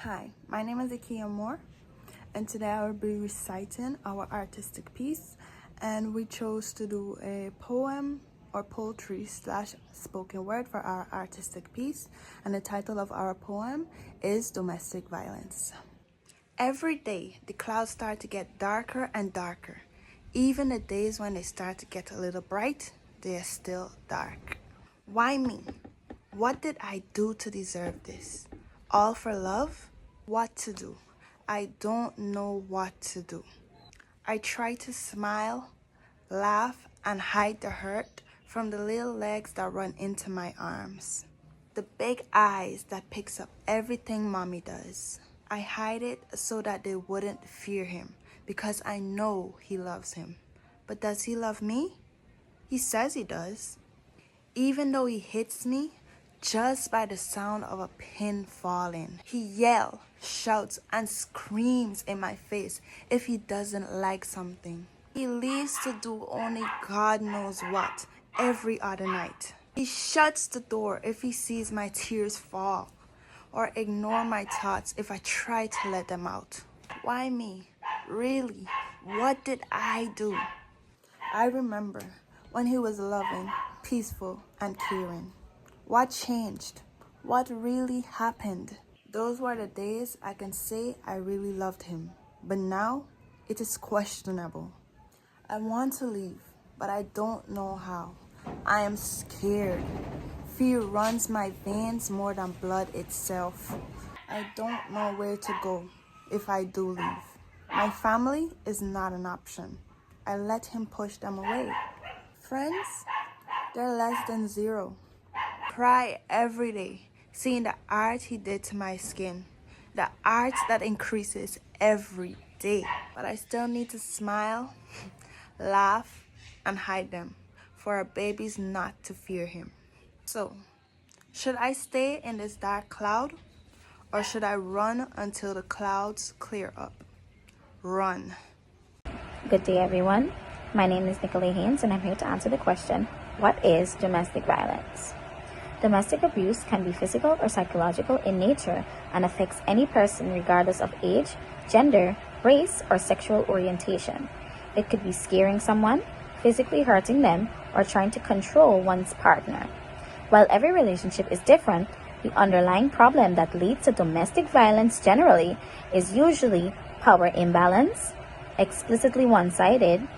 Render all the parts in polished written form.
Hi, my name is Akia Moore, and today I will be reciting our artistic piece. And we chose to do a poem or poetry slash spoken word for our artistic piece. And the title of our poem is Domestic Violence. Every day, the clouds start to get darker and darker. Even the days when they start to get a little bright, they are still dark. Why me? What did I do to deserve this? All for love? What to do? I don't know what to do. I try to smile, laugh, and hide the hurt from the little legs that run into my arms. The big eyes that picks up everything mommy does. I hide it so that they wouldn't fear him because I know he loves him. But does he love me? He says he does. Even though he hits me, just by the sound of a pin falling, he yells, shouts, and screams in my face if he doesn't like something. He leaves to do only God knows what every other night. He shuts the door if he sees my tears fall, or ignore my thoughts if I try to let them out. Why me? Really? What did I do? I remember when he was loving, peaceful, and caring. What changed? What really happened? Those were the days I can say I really loved him. But now, it is questionable. I want to leave, but I don't know how. I am scared. Fear runs my veins more than blood itself. I don't know where to go if I do leave. My family is not an option. I let him push them away. Friends, they're less than zero. Cry every day, seeing the art he did to my skin. The art that increases every day. But I still need to smile, laugh, and hide them for our babies not to fear him. So, should I stay in this dark cloud, or should I run until the clouds clear up? Run. Good day, everyone. My name is Nicolay Haynes, and I'm here to answer the question, what is domestic violence? Domestic abuse can be physical or psychological in nature and affects any person regardless of age, gender, race, or sexual orientation. It could be scaring someone, physically hurting them, or trying to control one's partner. While every relationship is different, the underlying problem that leads to domestic violence generally is usually power imbalance, explicitly one-sided,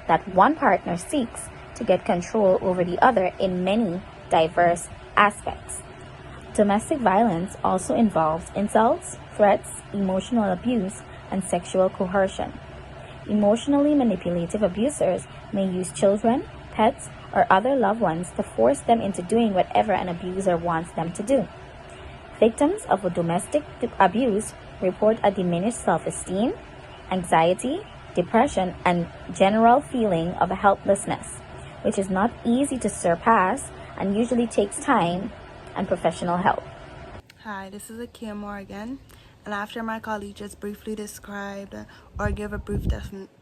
that one partner seeks to get control over the other in many diverse aspects. Domestic violence also involves insults, threats, emotional abuse, and sexual coercion. Emotionally manipulative abusers may use children, pets, or other loved ones to force them into doing whatever an abuser wants them to do. Victims of a domestic abuse report a diminished self-esteem, anxiety, depression, and general feeling of helplessness, which is not easy to surpass and usually takes time and professional help. Hi, this is Akia Moore again. And after my colleague just briefly described or gave a brief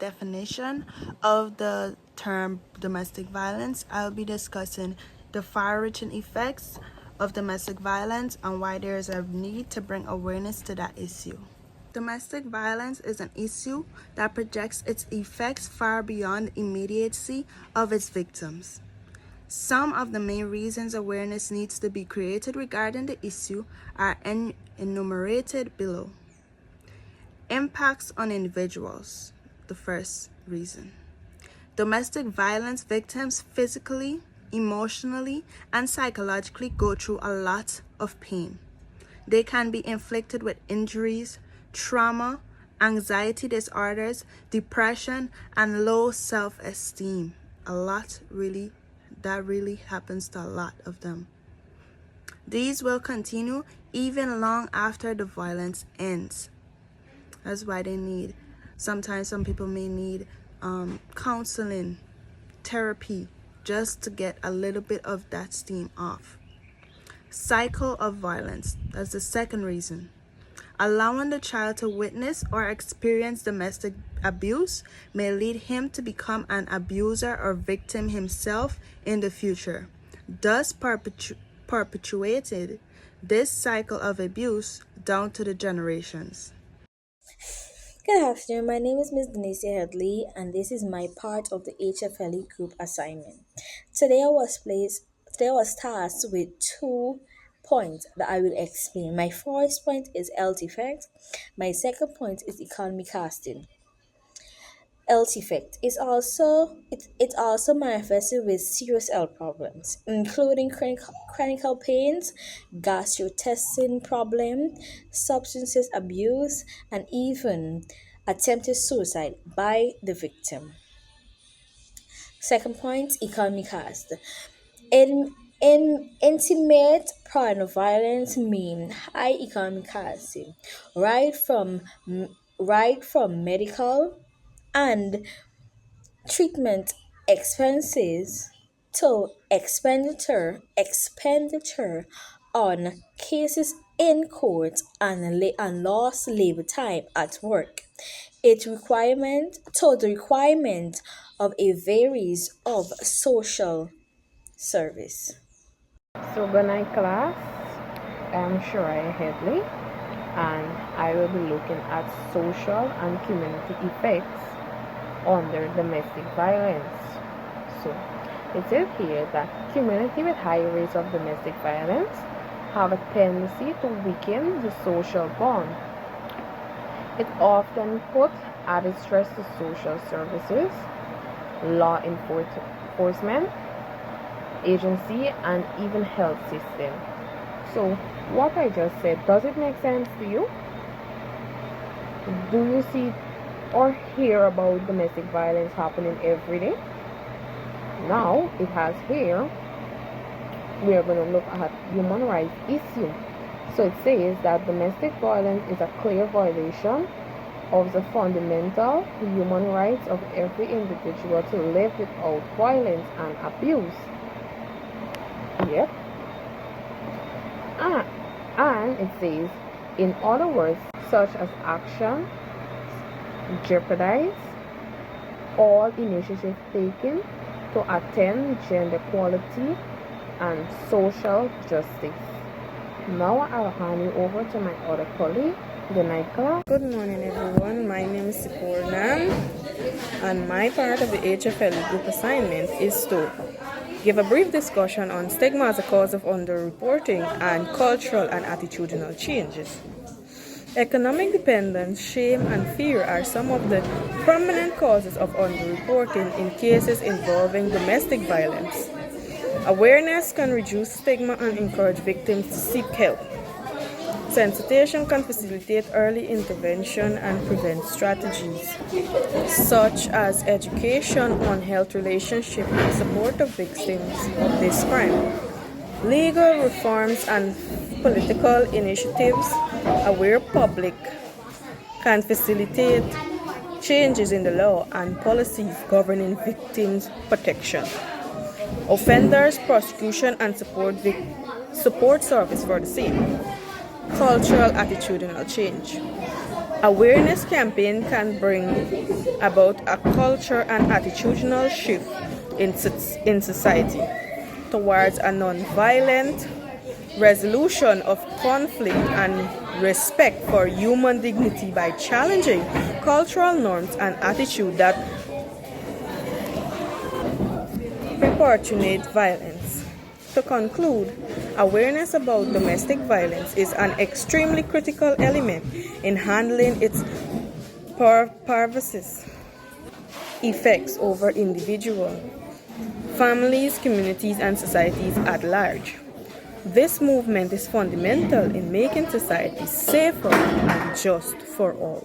definition of the term domestic violence, I'll be discussing the far-reaching effects of domestic violence and why there is a need to bring awareness to that issue. Domestic violence is an issue that projects its effects far beyond the immediacy of its victims. Some of the main reasons awareness needs to be created regarding the issue are enumerated below. Impacts on individuals. The first reason. Domestic violence victims physically, emotionally, and psychologically go through a lot of pain. They can be inflicted with injuries, trauma, anxiety disorders, depression, and low self-esteem. That really happens to a lot of them. These will continue even long after the violence ends. That's why sometimes some people may need counseling, therapy, just to get a little bit of that steam off. Cycle of violence, that's the second reason. Allowing the child to witness or experience domestic abuse may lead him to become an abuser or victim himself in the future. Thus perpetuated, this cycle of abuse down to the generations. Good afternoon. My name is Ms. Denise Headley, and this is my part of the HFLE group assignment. Today I was tasked with 2 points that I will explain. My first point is health effect. My second point is economy casting. Health effect is it also manifested with serious health problems, including chronic pains, gastrointestinal problem, substances abuse, and even attempted suicide by the victim. Second point, economic cost. In intimate partner violence mean high economic costs, right from right from medical and treatment expenses to expenditure on cases in court and lost labor time at work. The requirement of a varies of social service. So good night class, I'm Shariah Headley and I will be looking at social and community effects under domestic violence. So it says here that community with high rates of domestic violence have a tendency to weaken the social bond. It often puts added stress to social services, law enforcement, agency, and even health system. So what I just said, does it make sense to you? Do you see or hear about domestic violence happening every day? Now it has here, we are going to look at human rights issue. So it says that domestic violence is a clear violation of the fundamental human rights of every individual to live without violence and abuse. Yep. And it says, in other words, such as action jeopardize all initiatives taken to attain gender equality and social justice. Now I'll hand you over to my other colleague, the night class. Good morning, everyone. My name is Sipurna, and my part of the HFLE group assignment is to give a brief discussion on stigma as a cause of underreporting and cultural and attitudinal changes. Economic dependence, shame, and fear are some of the prominent causes of underreporting in cases involving domestic violence. Awareness can reduce stigma and encourage victims to seek help. Sensitization can facilitate early intervention and prevent strategies, such as education on health relationship and support of victims of this crime. Legal reforms and political initiatives aware public can facilitate changes in the law and policies governing victims' protection. Offenders, prosecution, and support service for the same. Cultural attitudinal change. Awareness campaign can bring about a culture and attitudinal shift in society towards a non-violent resolution of conflict and respect for human dignity by challenging cultural norms and attitudes that perpetuate violence. To conclude, awareness about domestic violence is an extremely critical element in handling its pervasive effects over individuals, families, communities, and societies at large. This movement is fundamental in making society safer and just for all.